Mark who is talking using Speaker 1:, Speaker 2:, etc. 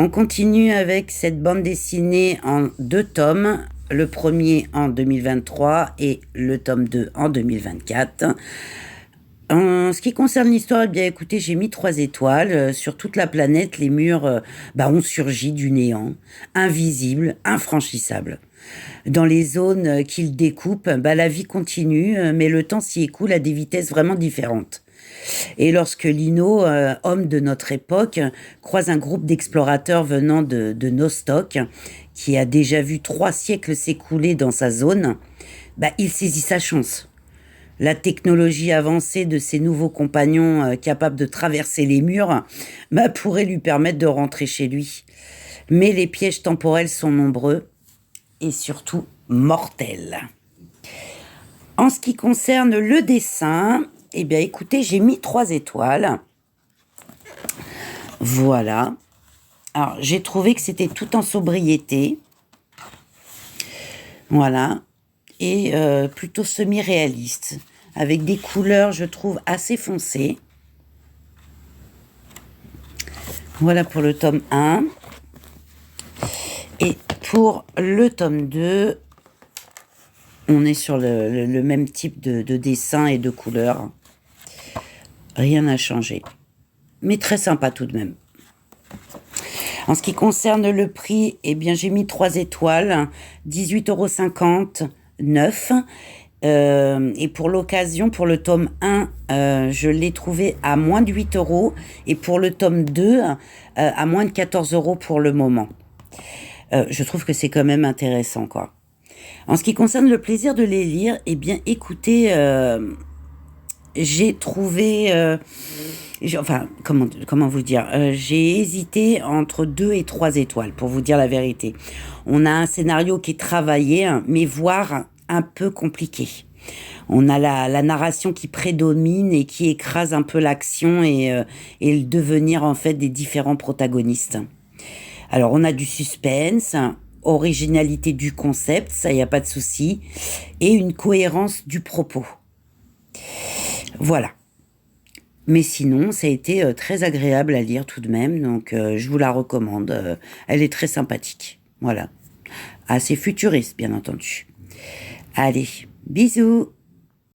Speaker 1: On continue avec cette bande dessinée en 2 tomes, le premier en 2023 et le tome 2 en 2024. En ce qui concerne l'histoire, eh bien écoutez, j'ai mis 3 étoiles. Sur toute la planète, les murs ont surgi du néant, invisibles, infranchissables. Dans les zones qu'ils découpent, la vie continue, mais le temps s'y écoule à des vitesses vraiment différentes. Et lorsque Lino, homme de notre époque, croise un groupe d'explorateurs venant de Nostoc, qui a déjà vu 3 siècles s'écouler dans sa zone, il saisit sa chance. La technologie avancée de ses nouveaux compagnons capables de traverser les murs pourrait lui permettre de rentrer chez lui. Mais les pièges temporels sont nombreux et surtout mortels. En ce qui concerne le dessin, eh bien écoutez, j'ai mis 3 étoiles. Voilà. Alors, j'ai trouvé que c'était tout en sobriété. Voilà. Et plutôt semi-réaliste. Avec des couleurs, je trouve, assez foncées. Voilà pour le tome 1. Et pour le tome 2, on est sur le même type de dessin et de couleurs. Rien n'a changé. Mais très sympa tout de même. En ce qui concerne le prix, eh bien, j'ai mis 3 étoiles, 18,50 €, 9. Et pour l'occasion, pour le tome 1, je l'ai trouvé à moins de 8 €. Et pour le tome 2, à moins de 14 € pour le moment. Je trouve que c'est quand même intéressant, quoi. En ce qui concerne le plaisir de les lire, eh bien, écoutez, j'ai trouvé... comment vous dire, j'ai hésité entre 2 et 3 étoiles, pour vous dire la vérité. On a un scénario qui est travaillé, mais voire un peu compliqué. On a la narration qui prédomine et qui écrase un peu l'action et le devenir, en fait, des différents protagonistes. Alors, on a du suspense, originalité du concept, ça, il n'y a pas de souci, et une cohérence du propos. Voilà. Mais sinon, ça a été très agréable à lire tout de même, donc je vous la recommande. Elle est très sympathique. Voilà. Assez futuriste, bien entendu. Allez, bisous!